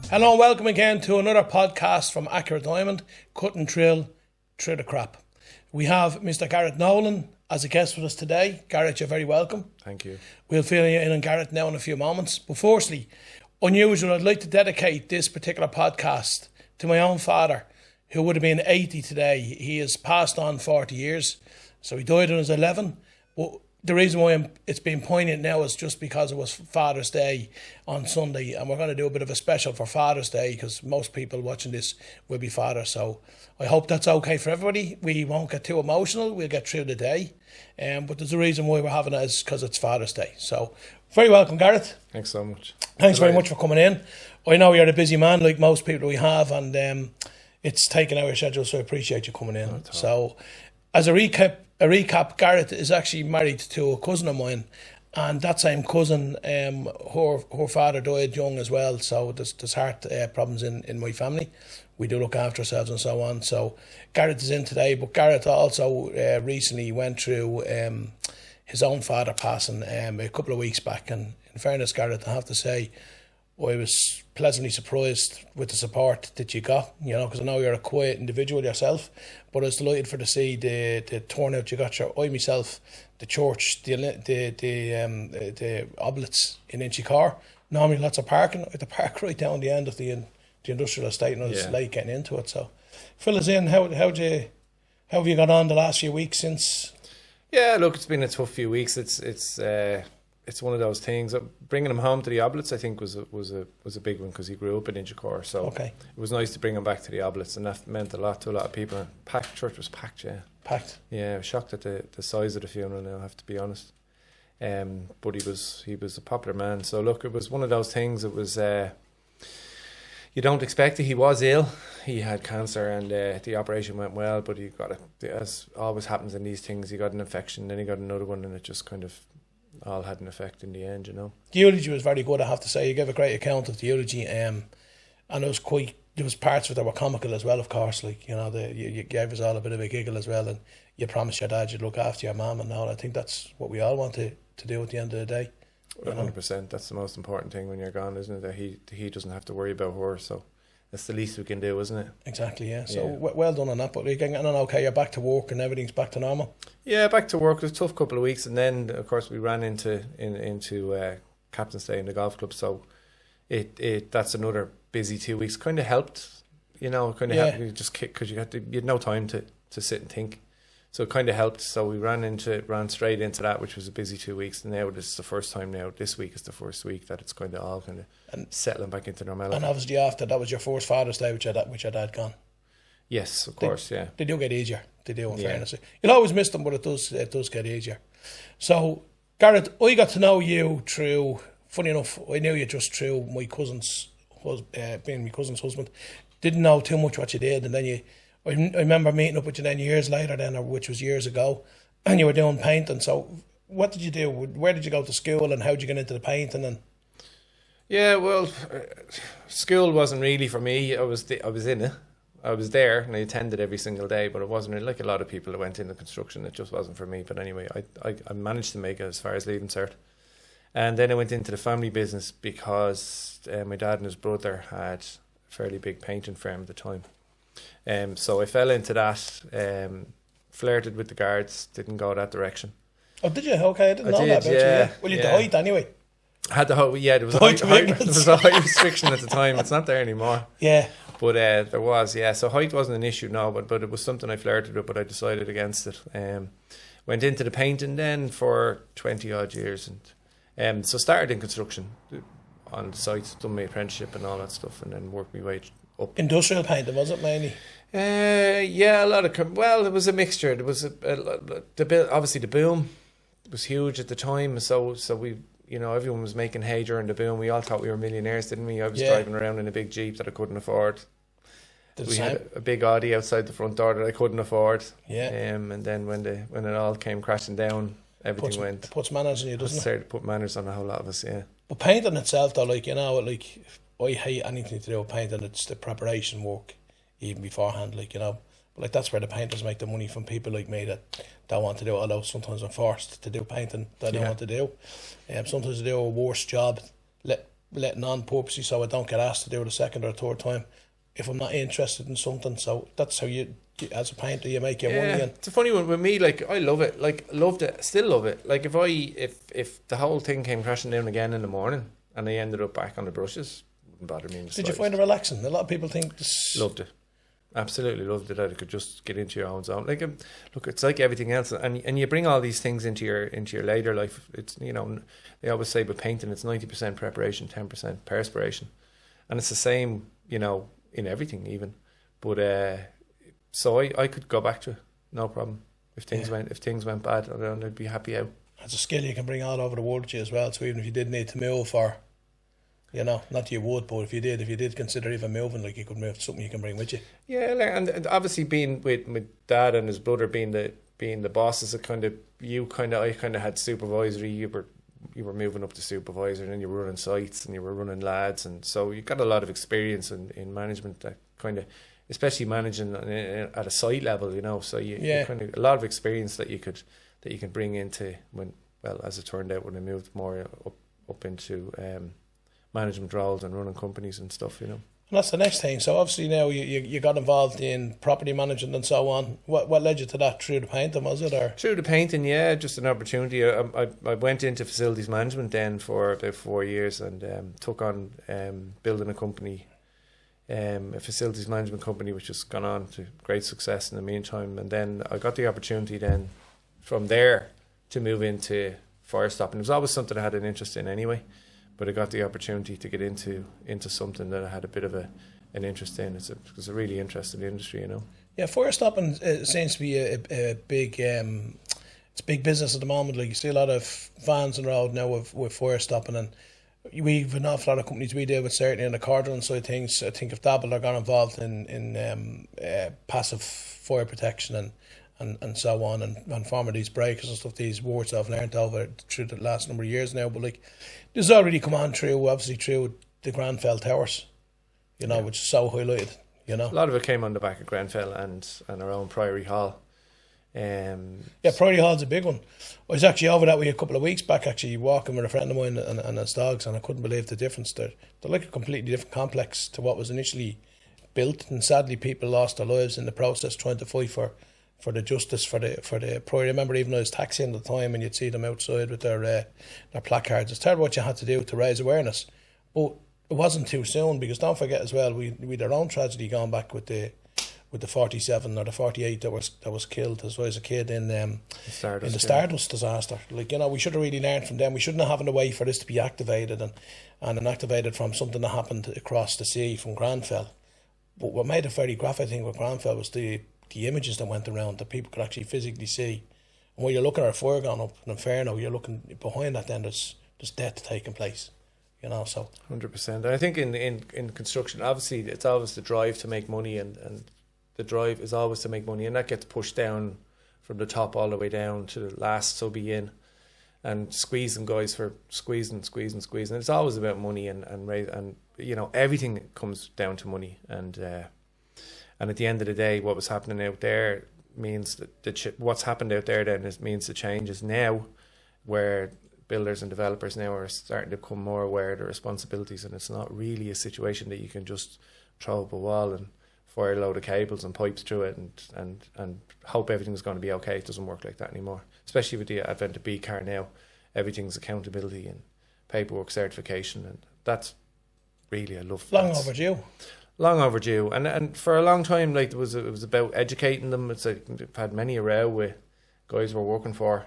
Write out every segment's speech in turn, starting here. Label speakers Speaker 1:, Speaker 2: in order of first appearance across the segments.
Speaker 1: Hello and welcome again to another podcast from Accurate Diamond, Cut and Drill Through the Crap. We have Mr. Garrett Nolan as a guest with us today. Garrett, you're very welcome.
Speaker 2: Thank you.
Speaker 1: We'll fill you in on Garrett now in a few moments. But firstly, unusual, I'd like to dedicate this particular podcast to my own father, who would have been 80 today. He has passed on 40 years, so he died when he was 11. But the reason why it's been poignant now is just because it was Father's Day on Sunday, and we're going to do a bit of a special for Father's Day because most people watching this will be fathers. So I hope that's okay for everybody. We won't get too emotional. We'll get through the day. But there's a reason why we're having it is because it's Father's Day. So very welcome, Garrett.
Speaker 2: Thanks so much.
Speaker 1: Thanks very much for coming in. I know you're a busy man like most people we have, and it's taken our schedule, so I appreciate you coming in. So as a recap, Garrett is actually married to a cousin of mine, and that same cousin, her father died young as well, so there's heart problems in my family. We do look after ourselves and so on. So Garrett is in today, but Garrett also recently went through his own father passing a couple of weeks back, and in fairness, Garrett, I have to say, I was pleasantly surprised with the support that you got, because I know you're a quiet individual yourself, but I was delighted to see the turnout you got. I myself, the church, the oblates in Inchicore, normally lots of parking. I had to park right down the end of the industrial estate, and I was late getting into it. So fill us in, how have you got on the last few weeks since?
Speaker 2: Yeah, look, it's been a tough few weeks. It's one of those things. Bringing him home to the Oblates, I think, was a big one because he grew up in Inchicore. So it was nice to bring him back to the Oblates, and that meant a lot to a lot of people. And church was packed, yeah.
Speaker 1: Packed? Yeah,
Speaker 2: I was shocked at the size of the funeral now, I have to be honest. But he was a popular man. So look, it was one of those things. It was you don't expect it. He was ill. He had cancer, and the operation went well, but he got as always happens in these things, he got an infection, then he got another one, and it just kind of all had an effect in the end,
Speaker 1: The eulogy was very good, I have to say. You gave a great account of the eulogy, and there was parts of it that were comical as well, of course. You gave us all a bit of a giggle as well, and you promised your dad you'd look after your mum and all. I think that's what we all want to do at the end of the day.
Speaker 2: 100%. That's the most important thing when you're gone, isn't it? That he doesn't have to worry about her, so that's the least we can do, isn't it?
Speaker 1: Exactly, yeah. So well done on that. But you're getting on okay, you're back to work and everything's back to normal?
Speaker 2: Yeah, back to work. It was a tough couple of weeks, and then of course we ran into Captain's Day in the golf club, so that's another busy 2 weeks. Kind of helped, helped you just kick, because you had no time to sit and think. So it kind of helped. So we ran straight into that, which was a busy 2 weeks. And now this is the first time now. This week is the first week that it's kind of all settling back into normality.
Speaker 1: And obviously after that was your first Father's Day, which your dad gone.
Speaker 2: Yes, of course, yeah.
Speaker 1: They do get easier. They do, in fairness. You'll always miss them, but it does get easier. So, Garrett, I got to know you through, funny enough, I knew you just through my cousin's, being my cousin's husband. Didn't know too much what you did, and then I remember meeting up with you then years later, which was years ago, and you were doing painting. So what did you do? Where did you go to school, and how did you get into the painting? And
Speaker 2: school wasn't really for me. I was in it. I was there and I attended every single day, but it wasn't really, like a lot of people that went into construction. It just wasn't for me. But anyway, I managed to make it as far as leaving cert. And then I went into the family business because my dad and his brother had a fairly big painting firm at the time. So I fell into that, flirted with the guards, didn't go that direction.
Speaker 1: Oh, did you? Okay, I didn't know that about you. Well, you had the height anyway.
Speaker 2: Had the height, yeah, there was a height restriction at the time. It's not there anymore.
Speaker 1: Yeah.
Speaker 2: But there was, yeah. So height wasn't an issue, no, but it was something I flirted with, but I decided against it. Went into the painting then for 20 odd years. And so started in construction on the site, done my apprenticeship and all that stuff, and then worked my way up.
Speaker 1: Industrial painting, was it mainly?
Speaker 2: Yeah, a lot of, it was a mixture. There was obviously the boom was huge at the time, so we, everyone was making hay during the boom. We all thought we were millionaires, didn't we? I was driving around in a big Jeep that I couldn't afford. We had a big Audi outside the front door that I couldn't afford. Yeah. And then when it all came crashing down, everything went.
Speaker 1: Puts manners on you, doesn't it?
Speaker 2: Started to put manners on a whole lot of us, yeah.
Speaker 1: But painting itself, though, I hate anything to do with painting. It's the preparation work, even beforehand, But that's where the painters make the money, from people like me that don't want to do it, although sometimes I'm forced to do painting that I don't want to do. Sometimes I do a worse job letting on purposely so I don't get asked to do it a second or a third time if I'm not interested in something. So that's how you as a painter, you make your money. And
Speaker 2: it's a funny one with me. Like, I love it. Like, loved it. Still love it. Like, if the whole thing came crashing down again in the morning and I ended up back on the brushes, wouldn't bother me in the
Speaker 1: did you find it relaxing? A lot of people think
Speaker 2: loved it. Absolutely loved it. That it could just get into your own zone. Like, look, it's like everything else, and you bring all these things into your later life. It's, you know, they always say with painting, it's 90% preparation, 10% perspiration, and it's the same, you know, in everything even. But so I could go back to it, no problem. If things went bad, I'd be happy out.
Speaker 1: It's a skill you can bring all over the world with you as well. So even if you did need to move, or, you know, not that you would, but if you did consider even moving, like, you could move to something you can bring with you.
Speaker 2: Yeah, and obviously being with Dad and his brother being the bosses, I kind of had supervisory. You were moving up to supervisor, and then you were running sites and you were running lads, and so you got a lot of experience in management, that kind of, especially managing at a site level, you know. So you kind of a lot of experience that you can bring into as it turned out, when I moved more up into management roles and running companies and stuff, you know.
Speaker 1: And that's the next thing. So obviously now you got involved in property management and so on. What led you to that? Through the painting, was it? Or
Speaker 2: through the painting, yeah, just an opportunity. I went into facilities management then for about 4 years, and took on building a company, a facilities management company, which has gone on to great success in the meantime. And then I got the opportunity then from there to move into Firestopping. It was always something I had an interest in anyway, but I got the opportunity to get into something that I had a bit of an interest in. It's a really interesting industry, you know. Yeah,
Speaker 1: Firestopping seems to be a big it's big business at the moment. Like, you see a lot of vans on the road now with Firestopping, and we've an awful lot of companies we deal with, certainly in the cordon side of things. I think if Dabble are got involved in passive fire protection and so on, and forming these breakers and stuff, these words I've learned over through the last number of years now. But like, this has already come on through, obviously through the Grenfell Towers, you know, which is so highlighted, you know.
Speaker 2: A lot of it came on the back of Grenfell and our own Priory Hall.
Speaker 1: Priory Hall's a big one. I was actually over that way a couple of weeks back, actually walking with a friend of mine and his dogs, and I couldn't believe the difference. They're like a completely different complex to what was initially built, and sadly people lost their lives in the process trying to fight for the justice for the Priory. I remember even I was taxiing at the time, and you'd see them outside with their placards. It's terrible what you had to do to raise awareness, but it wasn't too soon, because don't forget as well, we had our own tragedy going back with the 47 or the 48 that was killed as well as a kid in the Stardust disaster. Like, you know, we should have really learned from them. We shouldn't have having a way for this to be activated and activated from something that happened across the sea from Grenfell. But what made it very graphic thing with Grenfell was the images that went around that people could actually physically see. And when you're looking at a fire going up in Inferno, you're looking behind that, then there's death taking place. You know, so
Speaker 2: 100%. I think in construction, obviously it's always the drive to make money, and the drive is always to make money, and that gets pushed down from the top all the way down to the last subby in, and squeezing guys for squeezing. It's always about money, and you know, everything comes down to money, and at the end of the day, what was happening out there means that what's happened out there then means the change is now, where builders and developers now are starting to become more aware of their responsibilities, and it's not really a situation that you can just throw up a wall and fire a load of cables and pipes through it and hope everything's going to be okay. It doesn't work like that anymore, especially with the advent of B-Car now. Everything's accountability and paperwork certification, and that's really, I love that. Long overdue, and for a long time, like, it was about educating them. It's like, I've had many a row with guys we're working for,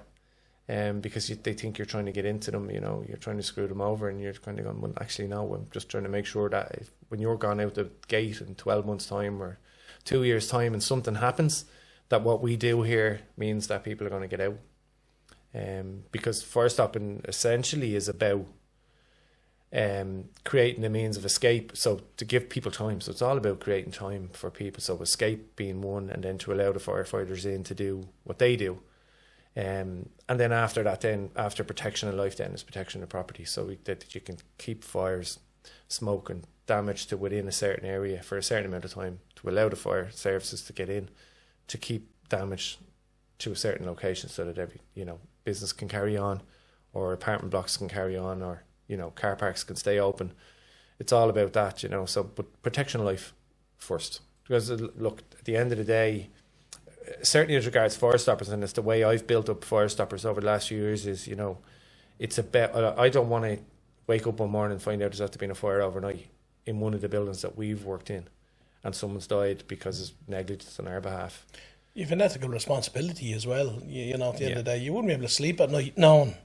Speaker 2: because they think you're trying to get into them, you know, you're trying to screw them over, and you're kind of going, well, actually no, I'm just trying to make sure that when you're gone out the gate in 12 months time or 2 years time and something happens, that what we do here means that people are going to get out. Because Firestopping essentially is about creating a means of escape, so to give people time. So it's all about creating time for people, so escape being one, and then to allow the firefighters in to do what they do. And then after that, then after protection of life, then is protection of property, so that you can keep fires, smoke and damage to within a certain area for a certain amount of time, to allow the fire services to get in, to keep damage to a certain location, so that every, you know, business can carry on, or apartment blocks can carry on, or car parks can stay open. It's all about that, so, but protection of life first. Because look, at the end of the day, certainly as regards Firestoppers, and it's the way I've built up Firestoppers over the last few years is, it's about, I don't want to wake up one morning and find out there's had to be a fire overnight in one of the buildings that we've worked in and someone's died because of negligence on our behalf.
Speaker 1: You have an ethical responsibility as well. At the end of the day, you wouldn't be able to sleep at night knowing.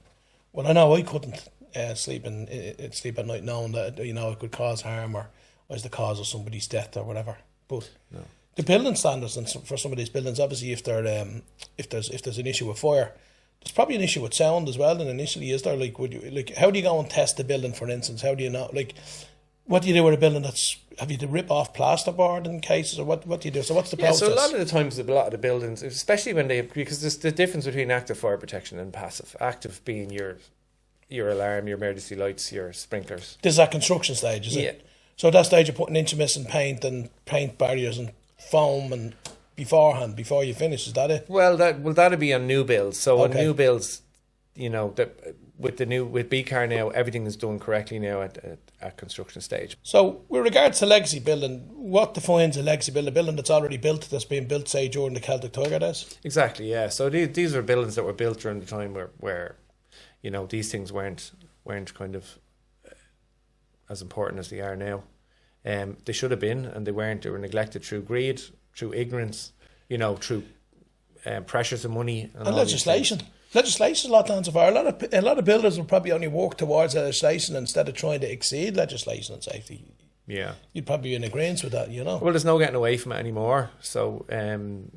Speaker 1: Well, I know I couldn't sleep at night knowing that it could cause harm or was the cause of somebody's death or whatever. But the building standards and for some of these buildings, obviously, if there's an issue with fire, there's probably an issue with sound as well. And initially, is there how do you go and test the building? For instance, how do you know what do you do with a building have you to rip off plasterboard in cases, or what do you do? So what's the process?
Speaker 2: So a lot of the times, a lot of the buildings, especially because there's the difference between active fire protection and passive. Active being your alarm, your emergency lights, your sprinklers.
Speaker 1: This is at construction stage, is it? So at that stage, you're putting intermittent paint and paint barriers and foam and before you finish. Is that it?
Speaker 2: Well, that'd be on new builds. So on new builds, with B-Car now, everything is done correctly now at construction stage.
Speaker 1: So with regards to legacy building, what defines a legacy building? A building that's already built, that's been built, say, during the Celtic Tiger days?
Speaker 2: Exactly, yeah. So these are buildings that were built during the time where these things weren't kind of as important as they are now. They should have been, and they weren't. They were neglected through greed, through ignorance, through pressures of money and
Speaker 1: legislation. Legislation is a lot to answer for. A lot of builders will probably only work towards legislation instead of trying to exceed legislation and safety.
Speaker 2: Yeah,
Speaker 1: you'd probably be in agreement with that,
Speaker 2: Well, there's no getting away from it anymore. So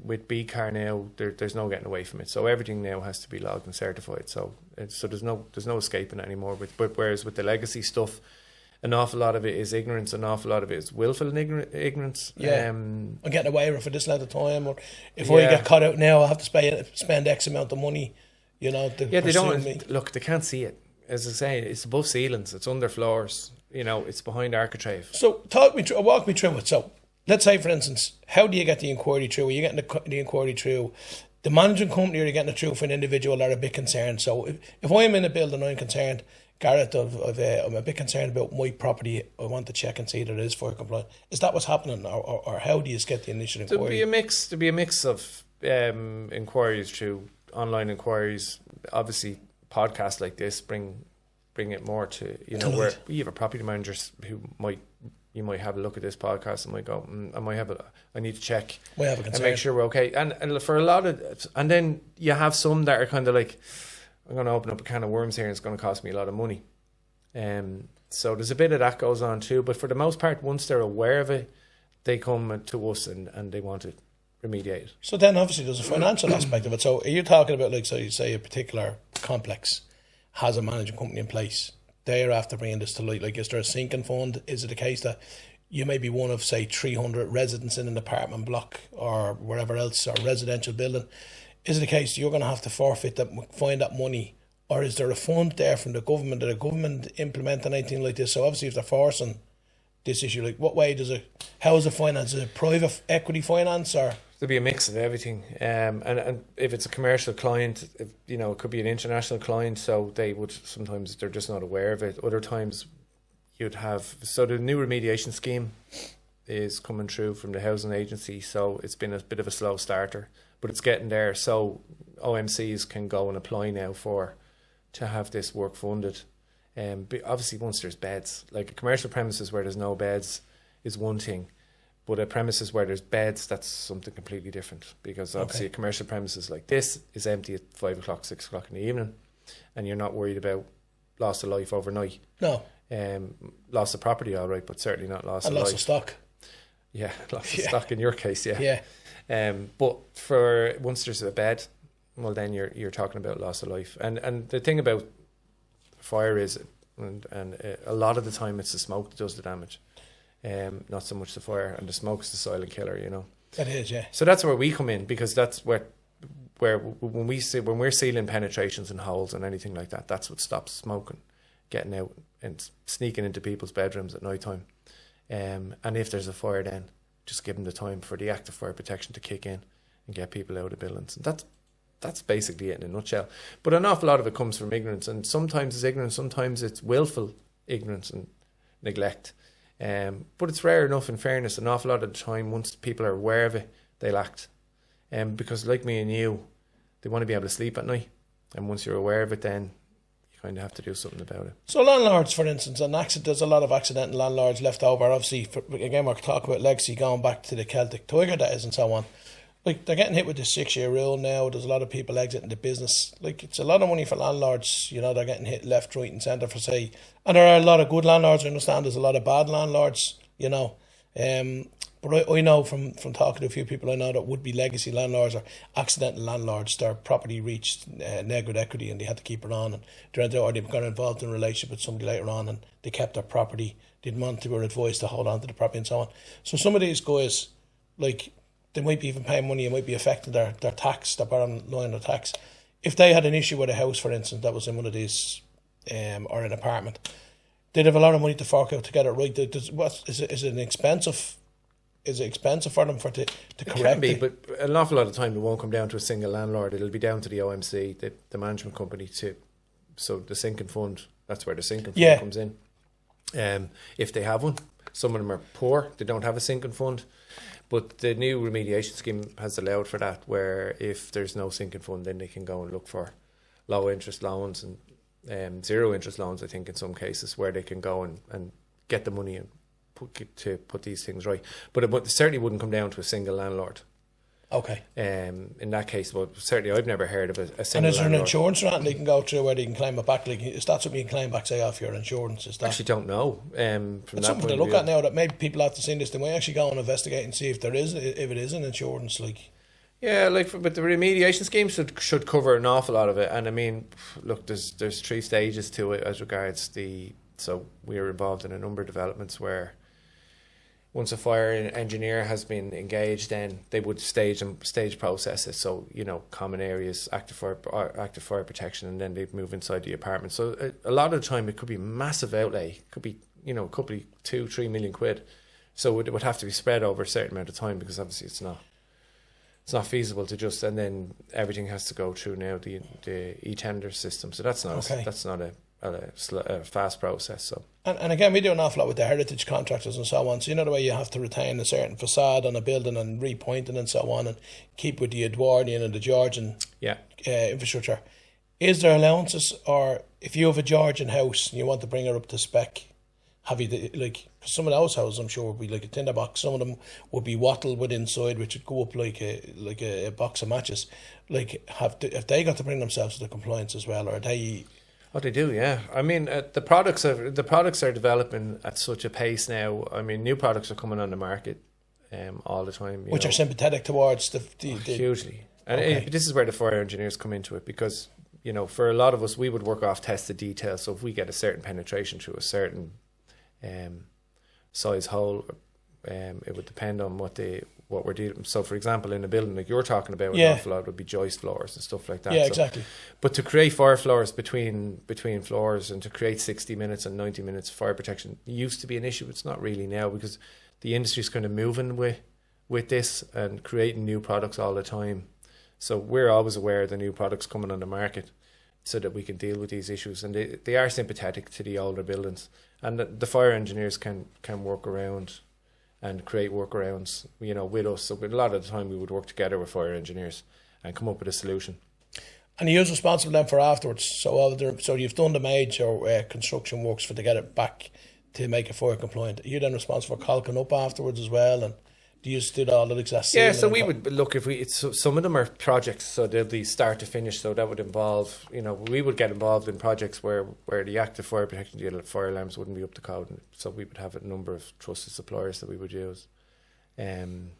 Speaker 2: with B-Car now, there's no getting away from it. So everything now has to be logged and certified. So there's no escaping it anymore. But whereas with the legacy stuff, an awful lot of it is ignorance, an awful lot of it is willful ignorance.
Speaker 1: Yeah, I'm getting away with it for this length of time, or if I get caught out now, I have to spend X amount of money. They don't
Speaker 2: look. They can't see it. As I say, it's above ceilings. It's under floors. It's behind architrave.
Speaker 1: So walk me through it. So let's say, for instance, how do you get the inquiry through? Are you getting the inquiry through the managing company, or are you getting it through for an individual that are a bit concerned? So if I'm in a building, I'm concerned, Garrett, I'm a bit concerned about my property. I want to check and see that it is fire compliant. Is that what's happening, or how do you get the initial inquiry?
Speaker 2: There'll be a mix of inquiries through online inquiries. Obviously, podcasts like this bring it more to where you have a property managers who you might have a look at this podcast and might go, I need to check and make sure we're okay. And for a lot of, and then you have some that are kind of like, I'm going to open up a can of worms here and it's going to cost me a lot of money. So there's a bit of that goes on too. But for the most part, once they're aware of it, they come to us and they want it remediated. So
Speaker 1: then obviously there's a financial aspect of it. So are you talking about, so you say a particular complex has a management company in place, they're after bringing this to light, is there a sinking fund? Is it a case that you may be one of, say, 300 residents in an apartment block or wherever else, or residential building? Is it a case you're going to have to find that money, or is there a fund there from the government? Did the government implement anything like this? So obviously if they're forcing this issue, what way how is it financed? Is it private equity finance, or?
Speaker 2: There'll be a mix of everything, and if it's a commercial client, it could be an international client, so they're just not aware of it. Other times you'd have, so the new remediation scheme is coming through from the housing agency, so it's been a bit of a slow starter, but it's getting there. So OMCs can go and apply now to have this work funded. But obviously once there's beds, like a commercial premises where there's no beds is one thing. But at premises where there's beds, that's something completely different. Because obviously a commercial premises like this is empty at 5 o'clock, 6 o'clock in the evening, and you're not worried about loss of life overnight.
Speaker 1: No.
Speaker 2: Loss of property, all right, but certainly not loss of life.
Speaker 1: Loss of stock.
Speaker 2: Yeah, loss of stock in your case,
Speaker 1: yeah.
Speaker 2: But for once there's a bed, well then you're talking about loss of life. And the thing about fire is, and a lot of the time it's the smoke that does the damage. Not so much the fire, and the smoke's the silent killer,
Speaker 1: That is, yeah.
Speaker 2: So that's where we come in, because that's where when we're sealing penetrations and holes and anything like that, that's what stops smoking getting out and sneaking into people's bedrooms at night time. And if there's a fire, then just give them the time for the active fire protection to kick in and get people out of buildings. And that's basically it in a nutshell. But an awful lot of it comes from ignorance, and sometimes it's ignorance, sometimes it's willful ignorance and neglect. But it's rare enough, in fairness. An awful lot of the time, once people are aware of it, they'll act. Because like me and you, they want to be able to sleep at night, and once you're aware of it, then you kind of have to do something about it.
Speaker 1: So landlords, for instance, there's a lot of accidental landlords left over. Obviously, again, we're talking about legacy going back to the Celtic Tiger days and so on. Like, they're getting hit with the 6-year rule now. There's a lot of people exiting the business. Like, it's a lot of money for landlords. You know, they're getting hit left, right and centre for say. And there are a lot of good landlords. I understand there's a lot of bad landlords, you know. But I know from talking to a few people I know that would be legacy landlords or accidental landlords. Their property reached negative equity and they had to keep it on. And they got involved in a relationship with somebody later on and they kept their property. Didn't want to be advised to hold on to the property and so on. So some of these guys, like, they might be even paying money, it might be affecting their tax, their bottom line of tax. If they had an issue with a house, for instance, that was in one of these, or an apartment, they'd have a lot of money to fork out to get it right. Is it expensive for them to correct it? It
Speaker 2: can be, but an awful lot of time it won't come down to a single landlord. It'll be down to the OMC, the management company, so the sinking fund, that's where the sinking fund comes in. If they have one, some of them are poor, they don't have a sinking fund. But the new remediation scheme has allowed for that, where if there's no sinking fund, then they can go and look for low interest loans and zero interest loans, I think, in some cases, where they can go and get the money and put these things right. But it certainly wouldn't come down to a single landlord.
Speaker 1: Okay.
Speaker 2: In that case, well, certainly I've never heard of a single landlord.
Speaker 1: And is there an insurance or anything they can go through where they can claim it back? Like, is that something you can claim back, say, off your insurance? Is that?
Speaker 2: I actually don't know.
Speaker 1: It's something to look at now that maybe people have to see this. They might actually go and investigate and see if it is an insurance. Like,
Speaker 2: yeah, but the remediation scheme should cover an awful lot of it. And I mean, look, there's 3 stages to it as regards so we are involved in a number of developments where once a fire engineer has been engaged, then they would stage processes. So, you know, common areas, active fire protection, and then they'd move inside the apartment. So a lot of the time it could be massive outlay. It could be, you know, a couple of 2-3 million quid. So it would have to be spread over a certain amount of time, because obviously it's not feasible to just, and then everything has to go through now the e-tender system. So that's not a fast process. So
Speaker 1: and again, we do an awful lot with the heritage contractors and so on. So you know the way you have to retain a certain facade on a building and repointing and so on, and keep with the Edwardian and the Georgian infrastructure. Is there allowances, or if you have a Georgian house and you want to bring it up to spec, have you like some of those houses? I'm sure would be like a tinderbox. Some of them would be wattled with inside, which would go up like a box of matches. Like, have they got to bring themselves to compliance as well, or are they?
Speaker 2: Oh, they do, yeah. I mean, the products are developing at such a pace now. I mean, new products are coming on the market all the time.
Speaker 1: Which are sympathetic towards the
Speaker 2: hugely. And this is where the fire engineers come into it, because, you know, for a lot of us, we would work off tested details. So if we get a certain penetration through a certain size hole, it would depend on what we're dealing. So, for example, in a building like you're talking about, an awful lot would be joist floors and stuff like that.
Speaker 1: Yeah, exactly.
Speaker 2: But to create fire floors between floors, and to create 60 minutes and 90 minutes fire protection used to be an issue. It's not really now, because the industry's kind of moving with this and creating new products all the time. So we're always aware of the new products coming on the market, so that we can deal with these issues. And they are sympathetic to the older buildings, and the fire engineers can work around and create workarounds, you know, with us. So a lot of the time we would work together with fire engineers and come up with a solution.
Speaker 1: And you're responsible then for afterwards. So you've done the major construction works to get it back to make it fire compliant. Are you then responsible for caulking up afterwards as well? And do you do all that exact same?
Speaker 2: Yeah, so we would look, some of them are projects, so they'll be start to finish. So that would involve, you know, we would get involved in projects where the active fire protection, the fire alarms wouldn't be up to code. So we would have a number of trusted suppliers that we would use, and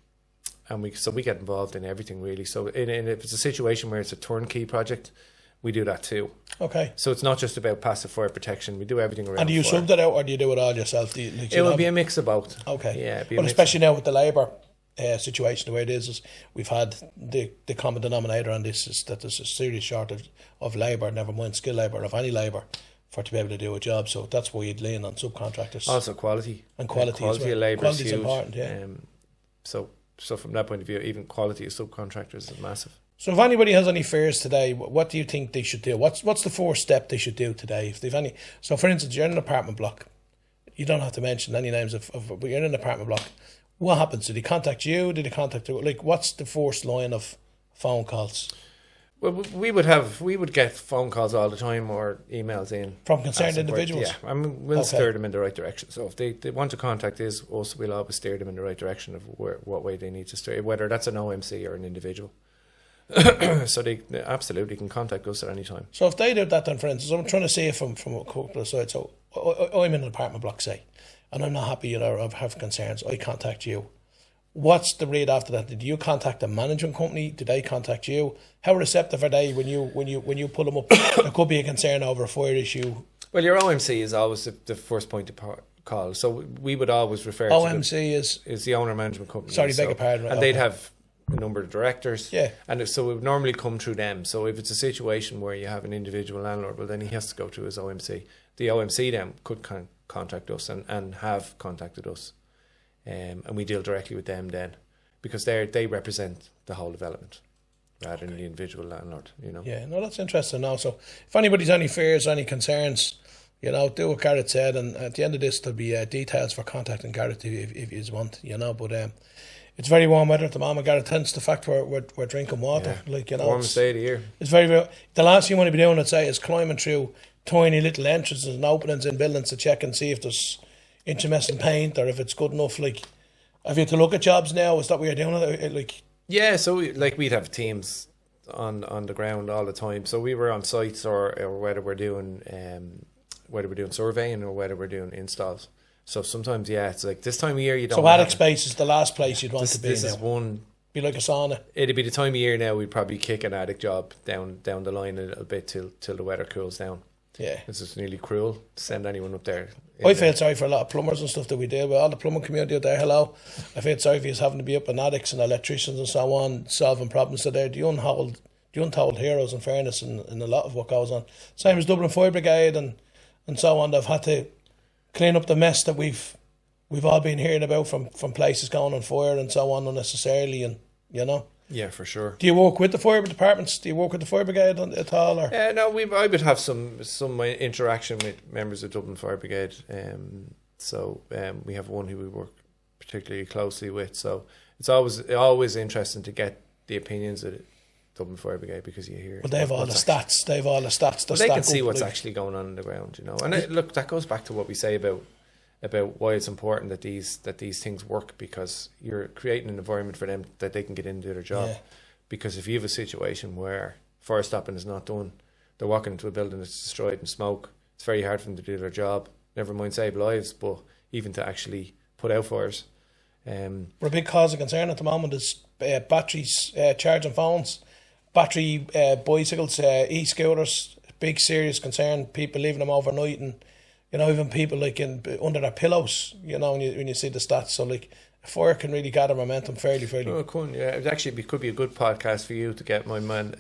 Speaker 2: we get involved in everything really. So if it's a situation where it's a turnkey project, we do that too.
Speaker 1: Okay.
Speaker 2: So it's not just about passive fire protection. We do everything around.
Speaker 1: And do you sub that out, or do you do it all yourself?
Speaker 2: It will be a mix of both.
Speaker 1: Okay.
Speaker 2: Yeah.
Speaker 1: But especially now with the labour situation, the way it is we've had the common denominator on this is that there's a serious shortage of labour, never mind skilled labour, of any labour, to be able to do a job. So that's why you'd lean on subcontractors.
Speaker 2: Also quality.
Speaker 1: And quality as well.
Speaker 2: Of labour is huge.
Speaker 1: Important, yeah.
Speaker 2: So from that point of view, even quality of subcontractors is massive.
Speaker 1: So if anybody has any fears today, what do you think they should do? What's the first step they should do today? If they've any, so for instance, you're in an apartment block. You don't have to mention any names but you're in an apartment block. What happens? Do they contact you? Do they contact you? Like, what's the first line of phone calls?
Speaker 2: Well, we would get phone calls all the time or emails in
Speaker 1: From concerned individuals?
Speaker 2: Yeah, I mean, we'll steer them in the right direction. So if they want to contact us, we'll always steer them in the right direction of what way they need to steer, whether that's an OMC or an individual. So they absolutely can contact us at any time.
Speaker 1: So if they do that, then for instance, I'm trying to see it from a couple of sides. So I'm in an apartment block, say, and I'm not happy, or I have concerns. I contact you. What's the rate after that? Did you contact a management company? Did they contact you? How receptive are they when you pull them up? There could be a concern over a fire issue.
Speaker 2: Well, your OMC is always the first point of call. So we would always refer
Speaker 1: OMC
Speaker 2: to is the owner management company.
Speaker 1: Sorry, beg your pardon.
Speaker 2: And they'd have a number of directors.
Speaker 1: Yeah.
Speaker 2: And so it would normally come through them. So if it's a situation where you have an individual landlord, well, then he has to go through his OMC. The OMC then could contact us and have contacted us. And we deal directly with them then, because they represent the whole development rather than the individual landlord, you know.
Speaker 1: Yeah, no, that's interesting now. So if anybody's any fears, any concerns, you know, do what Garrett said, and at the end of this there'll be details for contacting Garrett if you want, you know. But it's very warm weather at the moment, Garrett, hence the fact we're drinking water.
Speaker 2: Yeah.
Speaker 1: Like, you know,
Speaker 2: warmest day of the year.
Speaker 1: It's very, very, the last thing you want to be doing, I'd say, is climbing through tiny little entrances and openings in buildings to check and see if there's inch-messing paint or if it's good enough. Like, have you had to look at jobs now? Is that what you're doing? Like,
Speaker 2: yeah, so we'd have teams on the ground all the time. So we were on sites or whether we're doing surveying or whether we're doing installs. So sometimes, yeah, it's like this time of year you don't.
Speaker 1: So attic space is the last place you'd want to be.
Speaker 2: This
Speaker 1: now.
Speaker 2: Is one.
Speaker 1: Be like a sauna.
Speaker 2: It'd be the time of year now we'd probably kick an attic job down the line a little bit till the weather cools down.
Speaker 1: Yeah,
Speaker 2: this is nearly cruel to send anyone up there.
Speaker 1: I feel sorry for a lot of plumbers and stuff that we deal with. All the plumbing community out there, hello. I feel sorry for you having to be up in attics and electricians and so on, solving problems. So they're the untold heroes, in fairness, in a lot of what goes on. Same as Dublin Fire Brigade and so on. They've had to clean up the mess that we've all been hearing about from places going on fire and so on unnecessarily, and you know.
Speaker 2: Yeah, for sure.
Speaker 1: Do you work with the fire departments? Do you work with the fire brigade at all? Or?
Speaker 2: No, I would have some interaction with members of Dublin Fire Brigade. So we have one who we work particularly closely with. So it's always interesting to get the opinions of Dublin Fire Brigade, because you hear.
Speaker 1: Well, they have all the stats. They have all the stats.
Speaker 2: Well, they can see what's actually going on the ground, you know. And look, that goes back to what we say about why it's important that these things work, because you're creating an environment for them that they can get into their job. Yeah. Because if you have a situation where fire stopping is not done, they're walking into a building that's destroyed in smoke, it's very hard for them to do their job, never mind save lives, but even to actually put out fires.
Speaker 1: But a big cause of concern at the moment is batteries, charging phones, battery bicycles, e-scooters. Big serious concern, people leaving them overnight, and you know, even people like under their pillows, you know, when you see the stats. So like, a fire can really gather momentum fairly.
Speaker 2: Oh, it can, yeah. It could be a good podcast for you to get my man,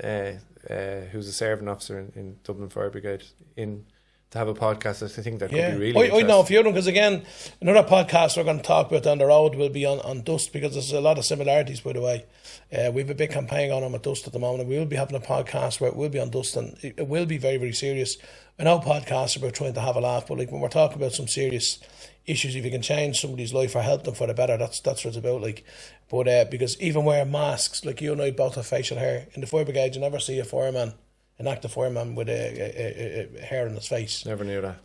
Speaker 2: who's a serving officer in Dublin Fire Brigade, in to have a podcast. I think that could be really interesting.
Speaker 1: I know a few of them, because again, another podcast we're going to talk about down the road will be on dust, because there's a lot of similarities, by the way. We have a big campaign going on with dust at the moment, and we will be having a podcast where it will be on dust, and it will be very, very serious. I know podcasts are about trying to have a laugh, but like when we're talking about some serious issues, if you can change somebody's life or help them for the better, that's what it's about. Like, but because even wearing masks, like you and I both have facial hair in the fire brigade, you never see an active fireman with a hair on his face.
Speaker 2: Never knew that.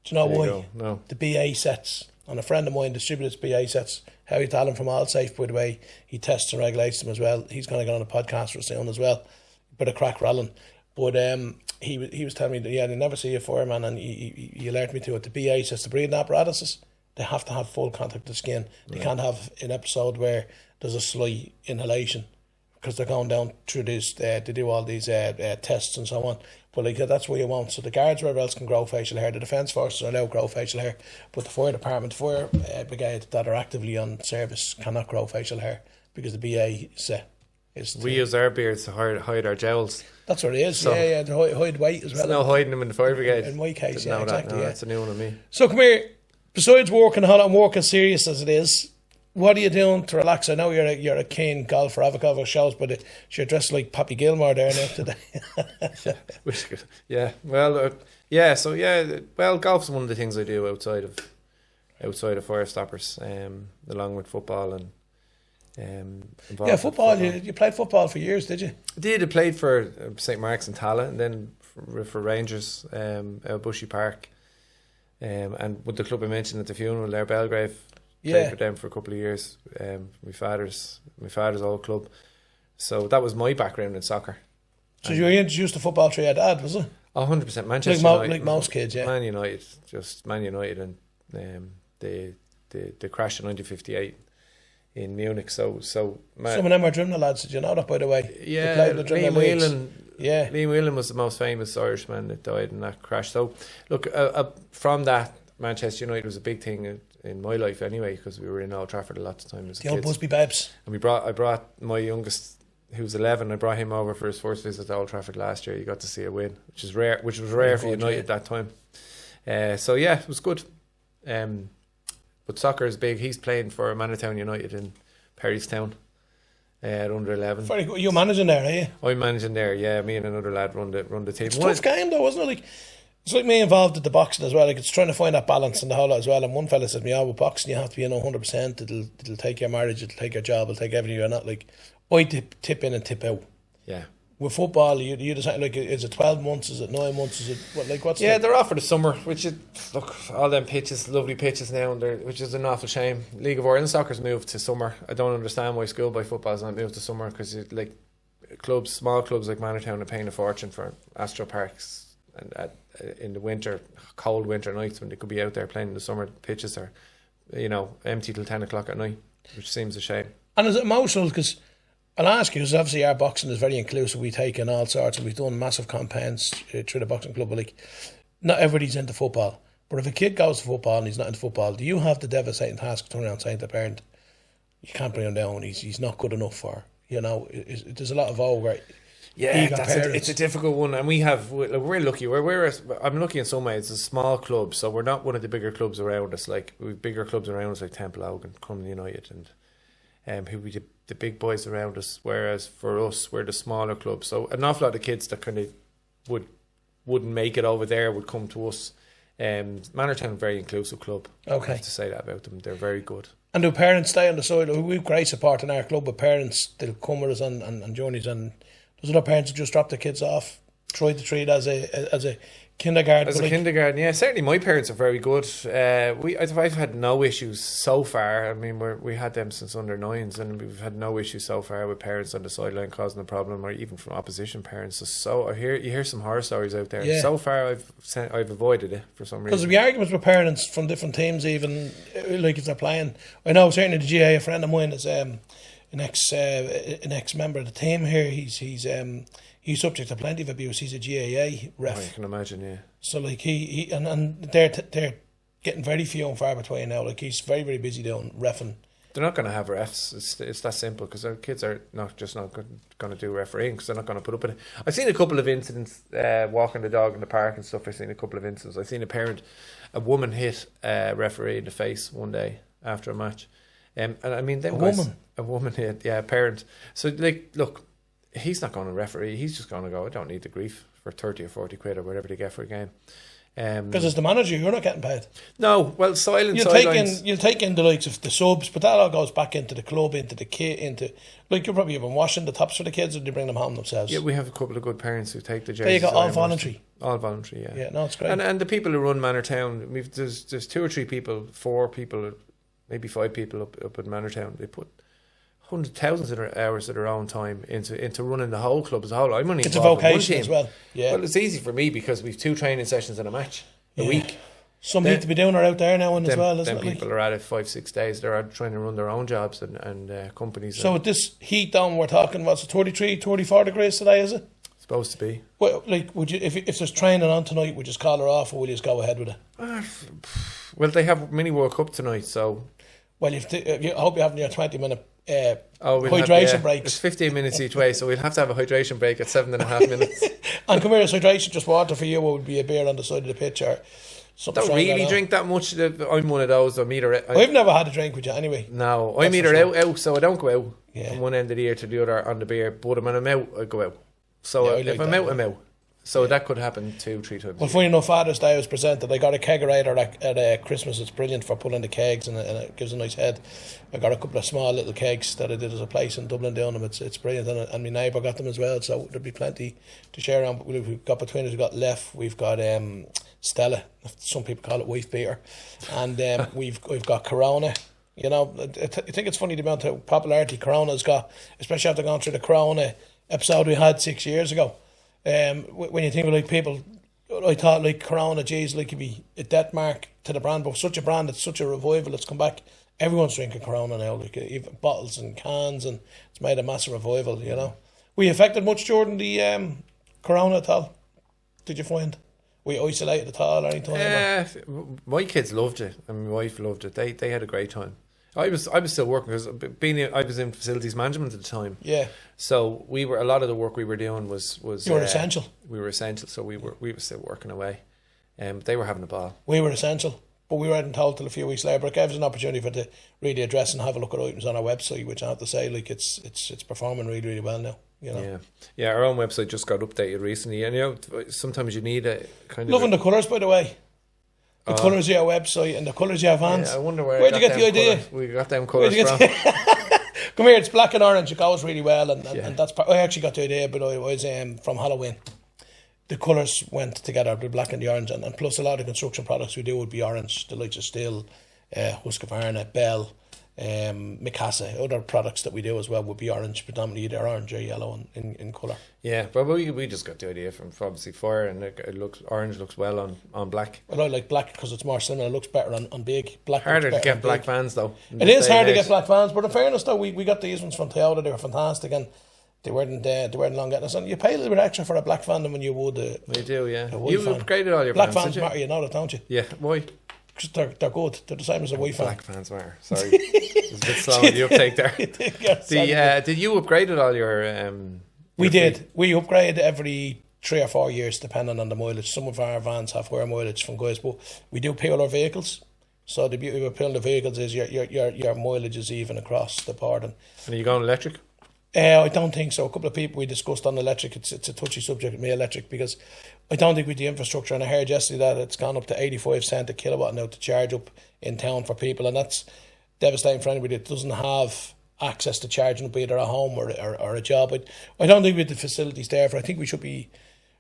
Speaker 1: Do you know why?
Speaker 2: You no.
Speaker 1: The BA sets, and a friend of mine distributes BA sets. Harry Talon from AllSafe, by the way, he tests and regulates them as well. He's going to get on a podcast for us soon as well. Bit of crack rolling. But he was telling me that, they never see a fireman, and he alerted me to it. The BA sets, the breathing apparatuses, they have to have full contact with the skin. They can't have an episode where there's a slight inhalation, because they're going down through this, they do all these tests and so on. But like, that's what you want. So the guards, wherever else, can grow facial hair. The defence forces are allowed to grow facial hair, but the fire department, fire brigade that are actively on service cannot grow facial hair, because the BA set is.
Speaker 2: We use our beards to hide our jowls.
Speaker 1: That's what it is. So yeah, to hide weight as well.
Speaker 2: There's no hiding them in the fire brigade.
Speaker 1: In my case, exactly.
Speaker 2: That's a new one on me.
Speaker 1: So come here. Besides working hard and working serious as it is, what are you doing to relax? I know you're a keen golfer, avocado shows, but you're dressed like Pappy Gilmore there now today.
Speaker 2: Yeah, well, well, golf's one of the things I do outside of Firestoppers, along with football and
Speaker 1: football. You played football for years, did you?
Speaker 2: I did. I played for St. Mark's and Tala, and then for Rangers out Bushy Park, and with the club I mentioned at the funeral there, Belgrave. Played for them for a couple of years. My father's old club. So that was my background in soccer.
Speaker 1: So you were introduced to football through your dad, was it?
Speaker 2: 100%. Manchester United.
Speaker 1: Like most kids, yeah.
Speaker 2: Man United, and the crash in 1958 in Munich. So
Speaker 1: some of them were Drimnagh lads. Did you know that, by the way?
Speaker 2: Yeah, Liam Whelan was the most famous Irishman that died in that crash. So look, from that, Manchester United was a big thing in my life anyway, because we were in Old Trafford a lot of time as
Speaker 1: the old Busby Babes.
Speaker 2: And I brought my youngest, who was 11, I brought him over for his first visit to Old Trafford last year. You got to see a win, which was rare for United at that time. So yeah, it was good. But soccer is big. He's playing for Manitown United in Perrystown at under 11.
Speaker 1: Very good. You're managing there, are you?
Speaker 2: I'm managing there. Yeah, me and another lad run the team.
Speaker 1: It's a tough game though, wasn't it? Like, it's like me involved at the boxing as well. Like, it's trying to find that balance in the whole lot as well. And one fella said to me, with boxing you have to be 100%. It'll take your marriage, it'll take your job, it'll take everything. You're not like, I tip in and tip out.
Speaker 2: Yeah.
Speaker 1: With football, you decide, like, is it 12 months? Is it 9 months? Is it what's?
Speaker 2: Yeah, they're off for the summer. Which is, look, all them pitches, lovely pitches now, which is an awful shame. League of Ireland soccer's moved to summer. I don't understand why schoolboy football's not moved to summer, because like small clubs like Manitown are paying a fortune for Astro Parks, and in the winter, cold winter nights when they could be out there playing in the summer, pitches are, empty till 10 o'clock at night, which seems a shame.
Speaker 1: And is it emotional? Because I'll ask you, because obviously our boxing is very inclusive. We take in all sorts, and we've done massive campaigns through the boxing club. But like, not everybody's into football. But if a kid goes to football and he's not into football, do you have the devastating task of turning around saying to the parent, you can't bring him down, he's not good enough for, there's a lot of over.
Speaker 2: Yeah, it's a difficult one, and we're lucky. I'm lucky in some ways. It's a small club, so we're not one of the bigger clubs around us. Like, we've bigger clubs around us, like Temple Ogan, Crumlin United, and who we the big boys around us. Whereas for us, we're the smaller club. So an awful lot of kids that kind of wouldn't make it over there would come to us. Manitown, very inclusive club.
Speaker 1: Okay,
Speaker 2: I have to say that about them. They're very good.
Speaker 1: And do parents stay on the side? We've great support in our club, but parents, they'll come with us on journeys, and there's other parents who just drop their kids off, try to treat as a kindergarten.
Speaker 2: As a kindergarten, yeah. Certainly my parents are very good. I've had no issues so far. I mean, we had them since under 9s, and we've had no issues so far with parents on the sideline causing a problem, or even from opposition parents. So you hear some horror stories out there. Yeah. So far I've avoided it for some reason.
Speaker 1: Because there'll be arguments with parents from different teams, even like if they're playing. I know certainly the GA, a friend of mine is an ex-member of the team here. He's subject to plenty of abuse. He's a GAA ref.
Speaker 2: Oh, I can imagine, yeah. So
Speaker 1: like he and they're getting very few and far between now. Like, he's very, very busy doing reffing. They're
Speaker 2: not going to have refs. It's that simple, because our kids are not going to do refereeing, because they're not going to put up with it. I've seen a couple of incidents walking the dog in the park and stuff. I've seen a couple of incidents. I've seen a woman hit a referee in the face one day after a match. And I mean, a woman hit, a parent. So like, look, he's not going to referee. He's just going to go, I don't need the grief for 30 or 40 quid or whatever they get for a game.
Speaker 1: Because as the manager, you're not getting paid.
Speaker 2: No, well,
Speaker 1: you'll take in the likes of the subs, but that all goes back into the club, into the kit, like, you're probably even washing the tops for the kids, or they bring them home themselves.
Speaker 2: Yeah, we have a couple of good parents who take the jerseys.
Speaker 1: There you go, all voluntary.
Speaker 2: All voluntary, yeah.
Speaker 1: Yeah, no, it's great.
Speaker 2: And the people who run Manortown, there's 2 or 3 people, 4 people, maybe 5 people up at Manortown. They put thousands of hours of their own time into running the whole club as a whole. I'm only
Speaker 1: it's a vocation as well. Yeah.
Speaker 2: Well, it's easy for me because we've 2 training sessions and a match a week.
Speaker 1: Some need to be doing it out there now as well, isn't it?
Speaker 2: People are at it 5-6 days. They're out trying to run their own jobs and companies.
Speaker 1: So with this heat down, we're talking, what's it, 33, 34 degrees today, is it?
Speaker 2: Supposed to be.
Speaker 1: Well, like, would you, if there's training on tonight, would you just call her off, or will you just go ahead with it?
Speaker 2: Well, they have mini World Cup tonight, so.
Speaker 1: Well, I hope you're having your 20-minute hydration breaks.
Speaker 2: It's 15 minutes each way, so we'll have to have a hydration break at 7.5 minutes.
Speaker 1: And come here, it's hydration, just water for you, or would be a beer on the side of the pitch, or Something
Speaker 2: Don't
Speaker 1: strong
Speaker 2: really
Speaker 1: going on.
Speaker 2: drink that much. I'm one of those. I'm either
Speaker 1: I've never had a drink with you anyway.
Speaker 2: no, I'm
Speaker 1: That's
Speaker 2: either
Speaker 1: for sure.
Speaker 2: out, so I don't go out
Speaker 1: Yeah.
Speaker 2: from one end of the year to the other on the beer. But when I'm out, I go out. So
Speaker 1: Yeah, I
Speaker 2: if
Speaker 1: like
Speaker 2: I'm
Speaker 1: that,
Speaker 2: out,
Speaker 1: yeah.
Speaker 2: I'm out. So that could happen 2-3 times.
Speaker 1: Well, funny enough, Father's Day was presented. I got a kegerator at Christmas. It's brilliant for pulling the kegs, and it gives a nice head. I got a couple of small little kegs that I did as a place in Dublin down them. It's brilliant, and my neighbour got them as well. So there'll be plenty to share around. We've got between us. We've got Leff. We've got Stella. Some people call it wife beer, and we've got Corona. You know, I think it's funny the amount of popularity Corona's got, especially after going through the Corona episode we had 6 years ago. When you think of like people, I thought like Corona, geez, like it'd be a death mark to the brand, but such a brand, it's such a revival. It's come back. Everyone's drinking Corona now, like even bottles and cans, and it's made a massive revival. You know, were you affected much during the Corona at all? Did you find? Were you isolated at all or anything?
Speaker 2: My kids loved it, and my wife loved it. They had a great time. I was still working because I was in facilities management at the time.
Speaker 1: Yeah.
Speaker 2: So a lot of the work we were doing was
Speaker 1: You were essential.
Speaker 2: We were essential, so we were still working away. They were having a ball.
Speaker 1: We were essential, but we weren't told till a few weeks later. But it gave us an opportunity for to really address and have a look at items on our website, which I have to say, like it's performing really, really well now. You know.
Speaker 2: Yeah. Our own website just got updated recently, and you know sometimes you need a kind of
Speaker 1: Loving the colours, by the way. The colours of your website and the colours of your vans.
Speaker 2: Yeah, I wonder where'd
Speaker 1: you get the idea?
Speaker 2: We got them colours from.
Speaker 1: Come here, it's black and orange. It goes really well, and that's. I actually got the idea, but I was from Halloween. The colours went together, the black and the orange, and plus a lot of construction products we do would be orange. The likes of Still, Husqvarna, Bell, Mikasa, other products that we do as well would be orange, predominantly either orange or yellow in colour.
Speaker 2: Yeah, but we just got the idea from obviously Fire, and orange looks well on black.
Speaker 1: Well, I like black because it's more similar. It looks better on big. Black
Speaker 2: harder to get black vans though.
Speaker 1: It is hard to get black vans, but in fairness though, we got these ones from Toyota. They were fantastic, and they weren't long getting us. And you pay a little bit extra for a black van than when you would.
Speaker 2: You do, yeah.
Speaker 1: You
Speaker 2: upgraded all your
Speaker 1: black
Speaker 2: vans,
Speaker 1: vans matter, you know that, don't you?
Speaker 2: Yeah, why?
Speaker 1: Because they're good. They're the same as a white van.
Speaker 2: Black vans matter. Sorry, it was a bit slow on the uptake there. Did you upgrade all your?
Speaker 1: We did. We upgrade every 3 or 4 years, depending on the mileage. Some of our vans have higher mileage from guys, but we do peel our vehicles. So the beauty of peeling the vehicles is your mileage is even across the board. And
Speaker 2: are you going electric?
Speaker 1: I don't think so. A couple of people we discussed on electric. It's a touchy subject with me, electric, because I don't think with the infrastructure, and I heard yesterday that it's gone up to 85 cents a kilowatt now to charge up in town for people, and that's devastating for anybody that doesn't have access to charging up either at home or a job. I don't think we have the facilities there for. I think we should be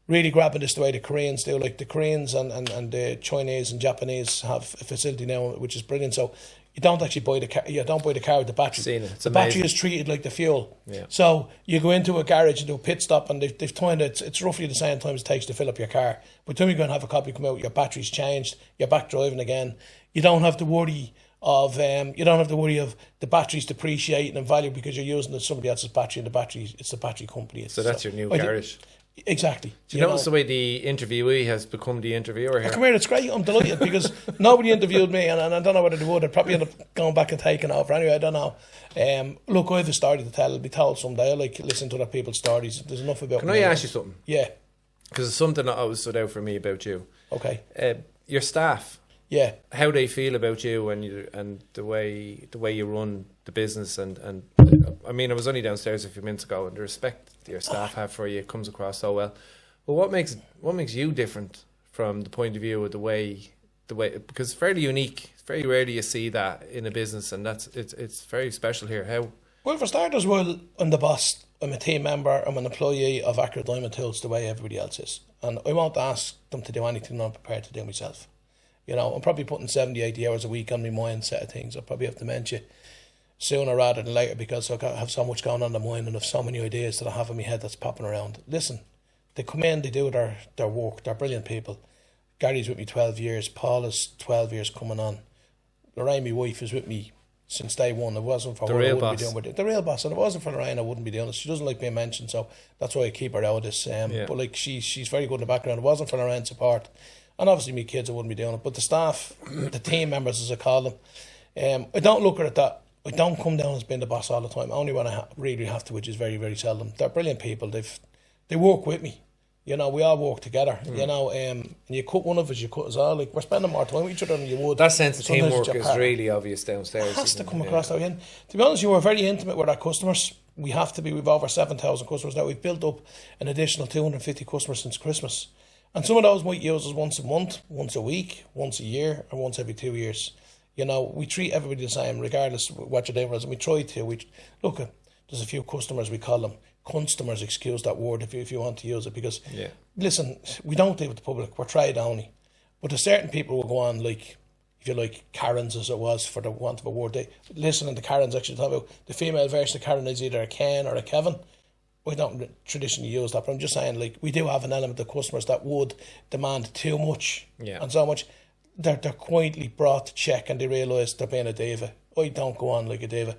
Speaker 1: really grabbing this the way the Koreans do. Like the Koreans and the Chinese and Japanese have a facility now, which is brilliant. So you don't actually buy the car. You don't buy the car with the battery. The battery is treated like the fuel.
Speaker 2: Yeah.
Speaker 1: So you go into a garage and do a pit stop, and they've timed it. It's roughly the same time it takes to fill up your car. By the time you go and have a copy come out, your battery's changed. You're back driving again. You don't have to worry of the batteries depreciating in value because you're using somebody else's battery, and it's the battery company.
Speaker 2: So that's your new garage.
Speaker 1: Exactly.
Speaker 2: Do you notice the way the interviewee has become the interviewer here?
Speaker 1: Come here, it's great. I'm delighted because nobody interviewed me, and I don't know whether they would. I'd probably end up going back and taking over. Anyway, I don't know. Look, I have a story to tell. I'll be told someday. I like listening to other people's stories. There's enough about
Speaker 2: Can I ask you something?
Speaker 1: Yeah.
Speaker 2: Because it's something that always stood out for me about you.
Speaker 1: Okay.
Speaker 2: Your staff.
Speaker 1: Yeah.
Speaker 2: How they feel about you and the way you run the business and I mean, I was only downstairs a few minutes ago, and the respect that your staff have for you comes across so well. But what makes you different from the point of view of the way because it's fairly unique. It's very rarely you see that in a business, and it's very special here. How?
Speaker 1: Well, for starters, I'm the boss. I'm a team member. I'm an employee of Accurate Diamond Tools the way everybody else is, and I won't ask them to do anything I'm prepared to do myself. You know, I'm probably putting 70, 80 hours a week on my mindset of things. I'll probably have dementia sooner rather than later because I have so much going on in my mind and have so many ideas that I have in my head that's popping around. Listen, they come in, they do their work. They're brilliant people. Gary's with me 12 years. Paul is 12 years coming on. Lorraine, my wife, is with me since day one. It wasn't for her, I wouldn't be doing it. The real boss. And if it wasn't for Lorraine, I wouldn't be doing it. She doesn't like being mentioned, so that's why I keep her out of this. But like she's very good in the background. If it wasn't for Lorraine's support, and obviously my kids, I wouldn't be doing it. But the staff, the team members, as I call them, I don't look at it that I don't come down as being the boss all the time. Only when I really have to, which is very, very seldom. They're brilliant people. They work with me. You know, we all work together, you know, and you cut one of us, you cut us all. Like, we're spending more time with each other than you would.
Speaker 2: That sense of
Speaker 1: sometimes
Speaker 2: teamwork
Speaker 1: with your
Speaker 2: is
Speaker 1: partner.
Speaker 2: really obvious downstairs.
Speaker 1: It has to come across that way. And to be honest, we're very intimate with our customers. We have to be. We've over 7,000 customers now. We've built up an additional 250 customers since Christmas. And some of those might use us once a month, once a week, once a year, or once every 2 years. You know, we treat everybody the same, regardless of what you're doing. And we try to. Look, there's a few customers, we call them customers, excuse that word if you want to use it, because, listen, we don't deal with the public. We're trade only. But there's certain people will go on, like, if you like, Karens, as it was, for the want of a word. Listening to Karens actually talk about the female version of Karen is either a Ken or a Kevin. We don't traditionally use that, but I'm just saying, like, we do have an element of customers that would demand too much and so much. They're quietly brought to check and they realise they're being a diva. I don't go on like a diva.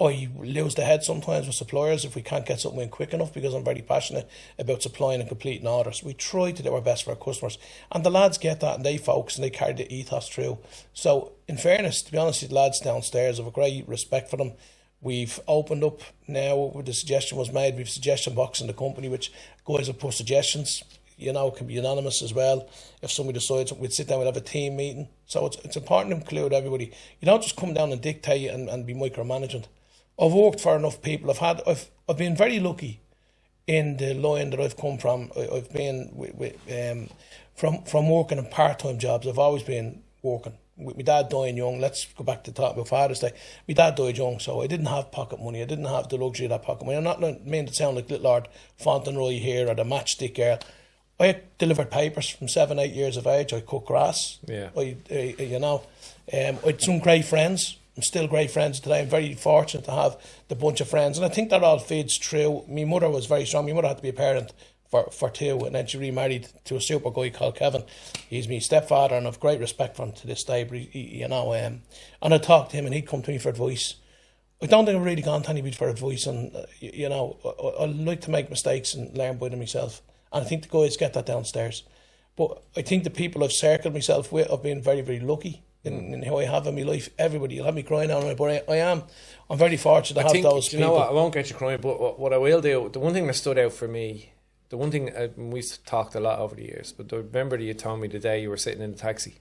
Speaker 1: I lose the head sometimes with suppliers if we can't get something in quick enough, because I'm very passionate about supplying and completing orders. We try to do our best for our customers, and the lads get that and they focus and they carry the ethos through. So in fairness, to be honest with the lads downstairs, I have a great respect for them. We've opened up now, the suggestion was made, we've a suggestion box in the company which guys will put suggestions, you know, it can be anonymous as well. If somebody decides, we'd sit down, we'd have a team meeting. So it's important to include everybody. You don't just come down and dictate and be micromanaging. I've worked for enough people. I've been very lucky in the line that I've come from. I've been from working in part-time jobs. I've always been working. My dad dying young. Let's go back to talk about Father's Day. My dad died young, so I didn't have pocket money. I didn't have the luxury of that pocket money. I'm not meant to sound like Little Lord Fauntleroy here or the matchstick girl. I delivered papers from 7, 8 years of age. I cut grass.
Speaker 2: Yeah.
Speaker 1: I had some great friends. I'm still great friends today. I'm very fortunate to have the bunch of friends. And I think that all feeds through. My mother was very strong. My mother had to be a parent for two. And then she remarried to a super guy called Kevin. He's my stepfather and I've great respect for him to this day. But and I talked to him and he'd come to me for advice. I don't think I've really gone to anybody for advice. And, I like to make mistakes and learn by them myself. And I think the guys get that downstairs. But I think the people I've circled myself with, I've been very, very lucky in how I have in my life. Everybody, you'll have me crying on it, but I'm very fortunate to have those people.
Speaker 2: You know what, I won't get you crying, but what I will do, the one thing that stood out for me, the one thing, we've talked a lot over the years, but I remember that you told me the day you were sitting in the taxi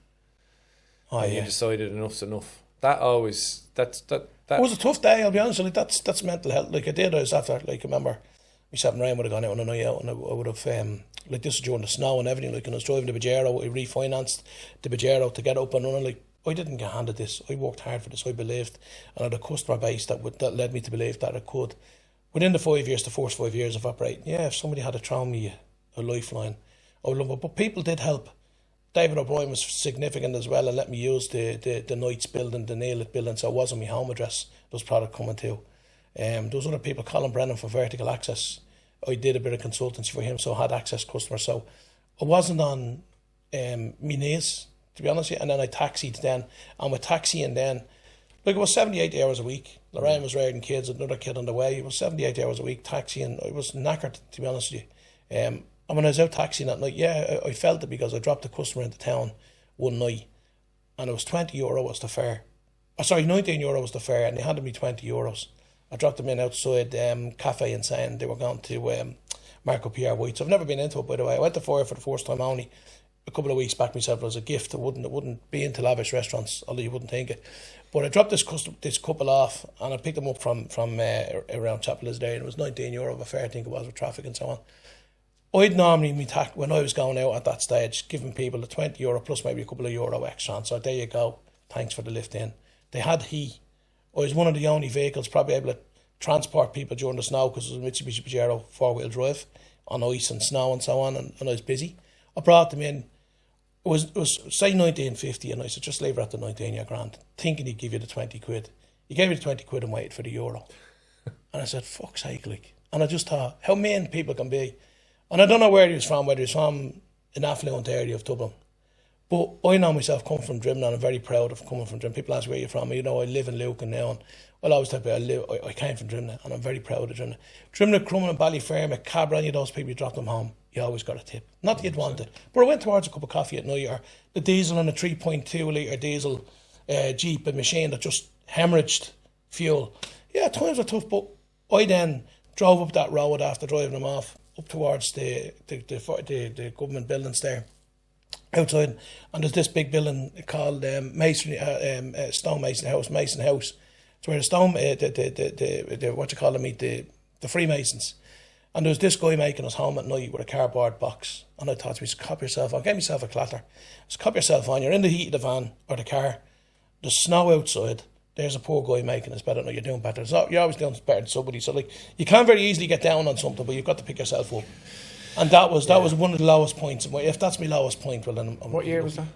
Speaker 2: and you decided enough's enough. That it was
Speaker 1: a tough day, I'll be honest. Like, that's mental health. Like, I was after, like, I remember myself and Ryan would have gone out on a night out and I would have, like, this was during the snow and everything, like, and I was driving the Pajero. I refinanced the Pajero to get up and running. Like, I didn't get handed this. I worked hard for this. I believed, and I had a customer base that led me to believe that I could. Within the 5 years, the first 5 years of operating, if somebody had thrown me a lifeline, I would love it. But people did help. David O'Brien was significant as well and let me use the Knights building, the Neil building, so it wasn't my home address. There was product coming to. There was other people, Colin Brennan for Vertical Access. I did a bit of consultancy for him, so I had access customers. So I wasn't on my knees, to be honest with you. And then I taxied then. And with taxiing then, like, it was 78 hours a week. Lorraine was rearing kids, another kid on the way. It was 78 hours a week taxiing. I was knackered, to be honest with you. And when I was out taxiing that night, I felt it because I dropped a customer into town one night and it was €20 was the fare. €19 was the fare and they handed me €20. I dropped them in outside Cafe Insane. They were going to Marco Pierre White's. I've never been into it, by the way. I went to Fire for the first time only a couple of weeks back myself as a gift. It wouldn't be into lavish restaurants, although you wouldn't think it. But I dropped this couple off and I picked them up from around Chapel Lisdale and it was €19 of a fare, I think it was, with traffic and so on. I'd normally, when I was going out at that stage, giving people the €20 plus maybe a couple of euro extra on. So there you go. Thanks for the lift in. They had heat. I was one of the only vehicles probably able to transport people during the snow because it was a Mitsubishi Pajero 4-wheel drive on ice and snow and so on, and I was busy. I brought them in. It was say £19.50 and I said, just leave it at the 19, you're grand. Thinking he'd give you the 20 quid. He gave me the 20 quid and waited for the euro. And I said, fuck's sake, like. And I just thought, how mean people can be. And I don't know where he was from, whether he was from an affluent area of Dublin. But I know myself come from Drimnagh and I'm very proud of coming from Drimnagh. People ask where you're from. I live in Lucan now and I'll always tell people I came from Drimnagh and I'm very proud of Drimnagh. Drimnagh, Crumlin and Ballyfermot, Cabra, any of those people, you drop them home, you always got a tip. Not that you'd want it. But I went towards a cup of coffee at night or the diesel on a 3.2 litre diesel Jeep, a machine that just hemorrhaged fuel. Yeah, times were tough, but I then drove up that road after driving them off up towards the government buildings there outside, and there's this big building called Masonry, Stonemason House, Mason House. It's where the stone, the what you call them, meet the Freemasons. And there was this guy making us home at night with a cardboard box. And I thought to myself, cop yourself on, get myself a clatter. Just cop yourself on, you're in the heat of the van or the car, there's snow outside, there's a poor guy making his bed at night, you're doing better. So you're always doing better than somebody. So like, you can't very easily get down on something, but you've got to pick yourself up. And that was one of the lowest points. If that's my lowest point, well then...
Speaker 2: What year was that?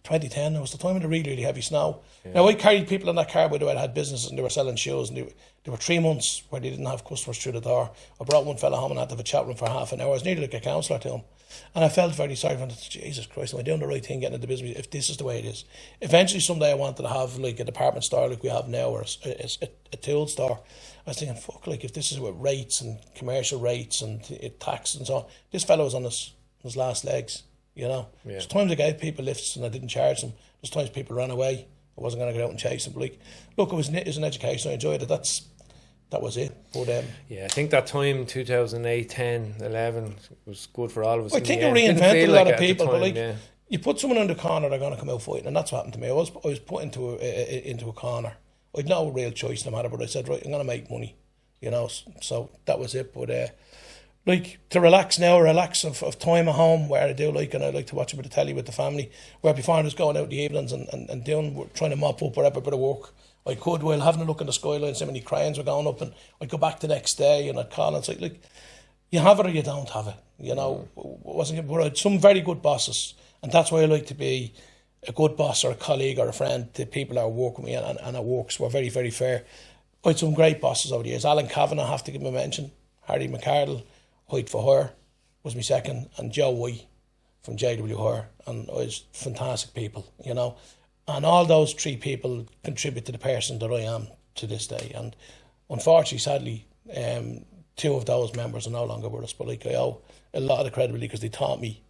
Speaker 1: 2010. It was the time of the really, really heavy snow. Yeah. Now, I carried people in that car where they had businesses and they were selling shoes, and they were 3 months where they didn't have customers through the door. I brought one fella home and had to have a chat with him for half an hour. I was nearly like a counsellor to him. And I felt very sorry for him. Jesus Christ, am I doing the right thing getting into business if this is the way it is? Eventually, someday I wanted to have like a department store like we have now, or a tool store. I was thinking, fuck, like if this is with rates and commercial rates and tax and so on, this fellow was on his last legs. You know, there's times I gave people lifts and I didn't charge them. There's times people ran away. I wasn't going to go out and chase them. But like, look, it was an education. I enjoyed it. That was it. But
Speaker 2: I think that time, 2008, 10, 11, was good for all of us.
Speaker 1: I think it reinvented a lot of people. But like, you put someone in the corner, they're going to come out fighting, and that's what happened to me. I was put into a corner. I had no real choice no matter. But I said, right, I'm going to make money. You know, so that was it. But like to relax of time at home where I do like, and I like to watch a bit of telly with the family, where before I was going out in the evenings and doing, trying to mop up whatever bit of work I could while having a look in the skyline, so many cranes were going up, and I'd go back the next day and I'd call and say, like, you have it or you don't have it, you know. But I had some very good bosses, and that's why I like to be a good boss or a colleague or a friend to people that work with me, and at works were very, very fair. I had some great bosses over the years. Alan Cavan, I have to give him a mention. Harry McCardle, Hoyt for Hire was my second, and Joe White from JW Hire, and I was fantastic people, you know. And all those 3 people contribute to the person that I am to this day. And unfortunately, sadly, 2 of those members are no longer with us. But like, I owe a lot of the credibility because they taught me,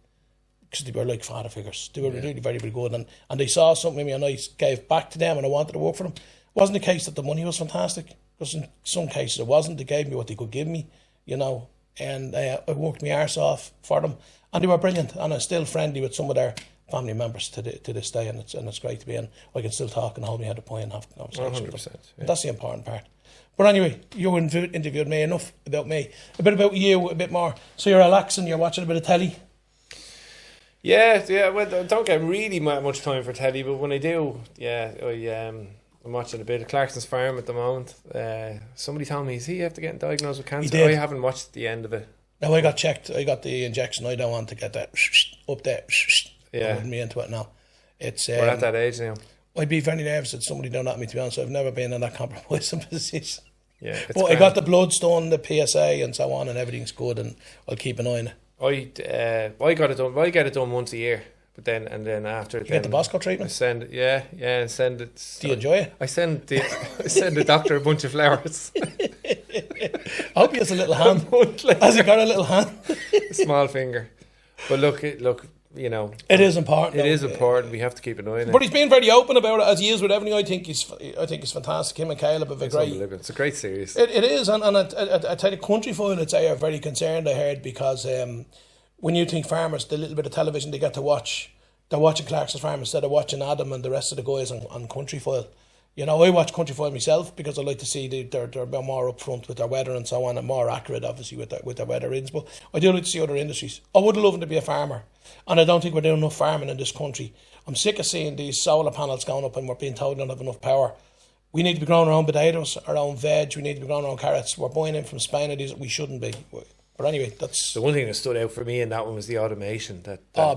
Speaker 1: because they were like father figures. They were really very, very good. And they saw something in me, and I gave back to them, and I wanted to work for them. It wasn't the case that the money was fantastic, because in some cases it wasn't. They gave me what they could give me, you know. And I worked my arse off for them, and they were brilliant. And I'm still friendly with some of their family members to this day, and it's great to be in. I can still talk and hold my head up high and have conversations. 100%. That's the important part. But anyway, you interviewed me, enough about me. A bit about you, a bit more. So you're relaxing, you're watching a bit of telly.
Speaker 2: Yeah. Well, I don't get really much time for telly, but when I do, I'm watching a bit of Clarkson's Farm at the moment. Somebody told me, is he after getting diagnosed with cancer? I haven't watched the end of it. No,
Speaker 1: I got checked. I got the injection. I don't want to get that up there. Putting me into it now. It's
Speaker 2: we're at that age now.
Speaker 1: I'd be very nervous that somebody done that to me, to be honest. I've never been in that compromising position.
Speaker 2: Yeah,
Speaker 1: but grand. I got the blood done, the PSA and so on, and everything's good, and I'll keep an eye on it.
Speaker 2: I got it done. I get it done once a year, but then after
Speaker 1: you get the Bosco treatment.
Speaker 2: I send and send it.
Speaker 1: Do you enjoy it?
Speaker 2: I send the doctor a bunch of flowers.
Speaker 1: I hope he has a little hand. Has he got a little hand?
Speaker 2: A small finger. But look. You know,
Speaker 1: it is important.
Speaker 2: It is important. We have to keep an eye on it.
Speaker 1: But he's been very open about it, as he is with everything. I think he's fantastic. Him and Caleb have a great.
Speaker 2: It's a great series.
Speaker 1: It is, and I tell you, Countryfile, I'd say, are very concerned. I heard, because when you think farmers, the little bit of television they get to watch, they're watching Clarkson's Farm instead of watching Adam and the rest of the guys on Countryfile. You know, I watch Countryfile myself because I like to see they're more upfront with their weather and so on, and more accurate, obviously, with their weather readings. But I do like to see other industries. I would love to be a farmer, and I don't think we're doing enough farming in this country. I'm sick of seeing these solar panels going up and we're being told we don't have enough power. We need to be growing our own potatoes, our own veg. We need to be growing our own carrots. We're buying in from Spain, and these we shouldn't be. But anyway, that's
Speaker 2: the one thing that stood out for me in that one was the automation.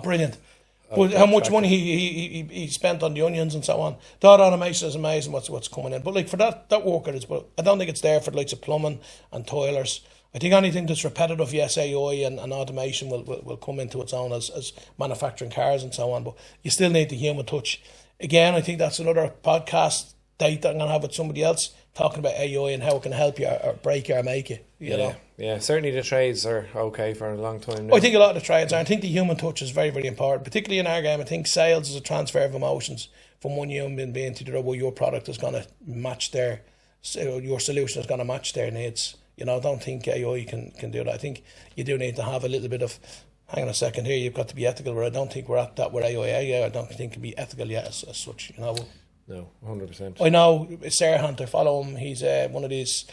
Speaker 1: Brilliant. But how much money he spent on the onions and so on. That automation is amazing. What's coming in, but like for that worker, but I don't think it's there for the likes of plumbing and toilers. I think anything that's repetitive, yes, AI and automation will come into its own as manufacturing cars and so on. But you still need the human touch. Again, I think that's another podcast date that I'm gonna have with somebody else talking about AI and how it can help you or break you or make you. You know.
Speaker 2: Yeah, certainly the trades are okay for a long time now.
Speaker 1: I think a lot of the trades are. I think the human touch is very, very important, particularly in our game. I think sales is a transfer of emotions from one human being to the other. Well, your product is going to match your solution is going to match their needs. You know, I don't think AI can do that. I think you do need to have a little bit of, hang on a second here, you've got to be ethical, where I don't think we're at that with AI. I don't think it can be ethical yet as such, you know.
Speaker 2: No, 100%.
Speaker 1: I know Sarah Hunt, I follow him. He's one of these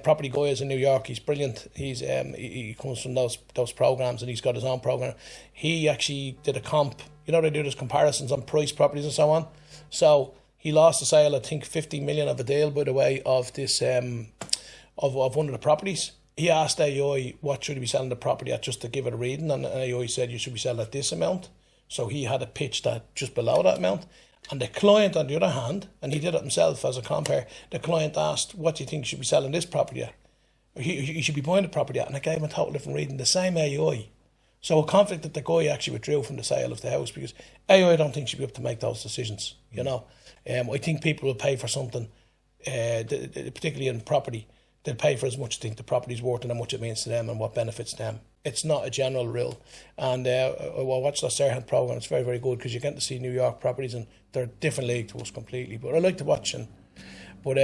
Speaker 1: property guys in New York. He's brilliant. He comes from those programs, and he's got his own program. He actually did a comp. You know, they do those comparisons on price properties and so on. So he lost the sale, I think 50 million of a deal, by the way, of this of one of the properties. He asked AI what should he be selling the property at, just to give it a reading, and AI said you should be selling at this amount. So he had a pitch that just below that amount. And the client, on the other hand, and he did it himself as a compare, the client asked, what do you think you should be selling this property at? He should be buying the property at, and I gave him a total different reading, the same AI. So a conflict that the guy actually withdrew from the sale of the house, because AI, I don't think should be able to make those decisions, you know. I think people will pay for something, particularly in property, they'll pay for as much as they think the property's worth and how much it means to them and what benefits them. It's not a general rule. And I watched that Sarah Hunt program. It's very, very good, because you get to see New York properties, and they're a different league to us completely. But I like to watch. But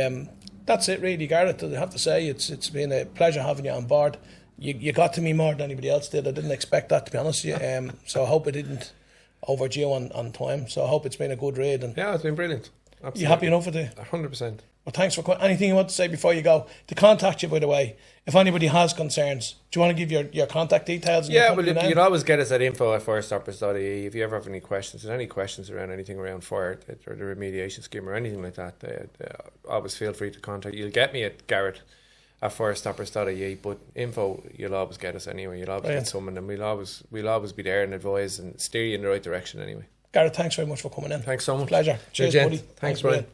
Speaker 1: that's it really, Garrett. I have to say it's been a pleasure having you on board. You got to me more than anybody else did. I didn't expect that, to be honest with you. So I hope I didn't overdue on time. So I hope it's been a good read. And
Speaker 2: yeah, it's been brilliant. Absolutely.
Speaker 1: You happy enough with it?
Speaker 2: 100%.
Speaker 1: Well, thanks for anything you want to say before you go. To contact you, by the way, if anybody has concerns, do you want to give your contact details? And
Speaker 2: yeah, well, you can always get us at info@firestoppers.ie. If you ever have any questions, around anything around fire or the remediation scheme or anything like that, always feel free to contact. You'll get me at Garrett@firestoppers.ie, but info, you'll always get us anyway. You'll always get someone, and we'll always be there and advise and steer you in the right direction anyway.
Speaker 1: Garrett, thanks very much for coming in.
Speaker 2: Thanks so much.
Speaker 1: Pleasure. Cheers, buddy.
Speaker 2: Thanks, Brian.